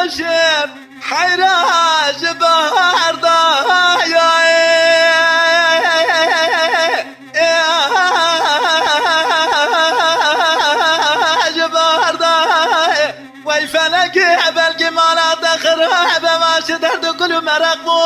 ماشم حيراج بهردايا ويفنك بالجمالات خراب ما شدرد كل مرقبو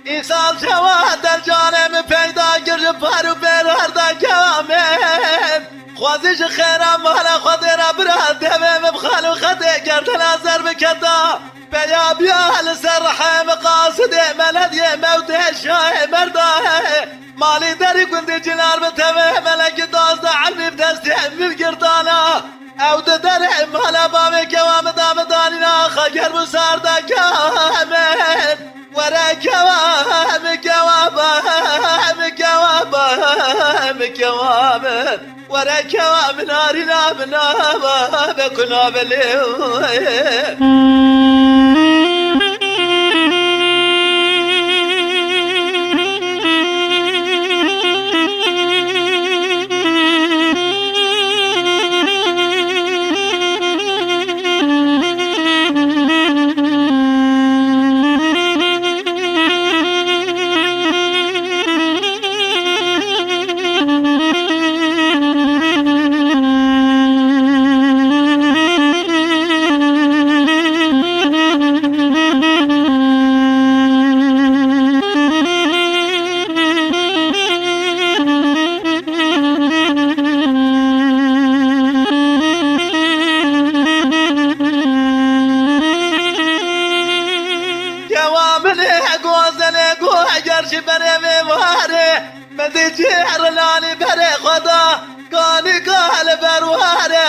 إيصال جواد الجانب پیدا گر پرو برهردا کامل خوازش خیرم مالا خود را براد دویم بخالو خده گردن ازر بکتا بیا بیا لسر رحم قاصد ملدی موت شاه مرداه مالی داری گندی جنار بتوه ملک دازده عمی بدستی عمی بگردانا او در مالا بام کوام دام دانینا خگر بساردا کامل ورا كوام ورا كوام نارنا بنا بكنا بليه اگر بره میواره مدی جهر لانی بره خدا کانی کال برواره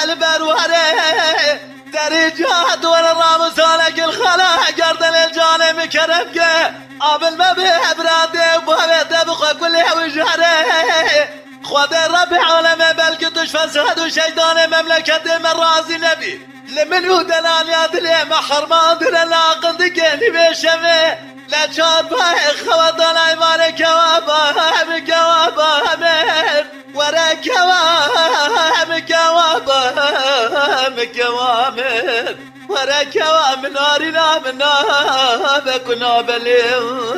البرواره درجات ولا رام سالك الخلا گردن الجانب کرمگه قابل ما به ابراده وبابه دبخ كل وجهره خود رب عالمه بلکه توش فساد و شیطان مملکت من رازی نبی لمنو دلال یادلی محرمان دل لاقند گلی بشمه لچار بای خوادان ایوان کوابا هم کوابا همه ورا کوام کوابا هم کوام ورا کوام نارینا منا بکنا بلیم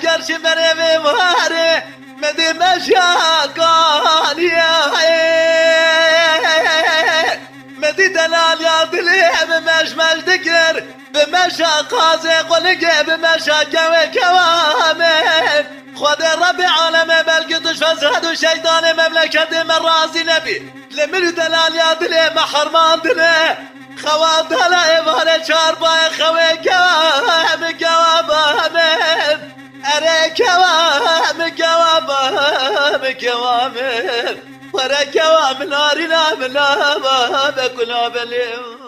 گرش بره میواره مدی مشاقانی مدی دلال یادلی بمشمل دگر بمشاقازه قلقه بمشاقه کوامه خود رب عالمه بلکه توش فساد و شیطان مملکت من رازی نبی لمن دلال یادلی محرمان دله خواد دل ایوان چار بای خواه کوام کوامه اره کوام کوام ورا کوام نارنا منا بكنا بليم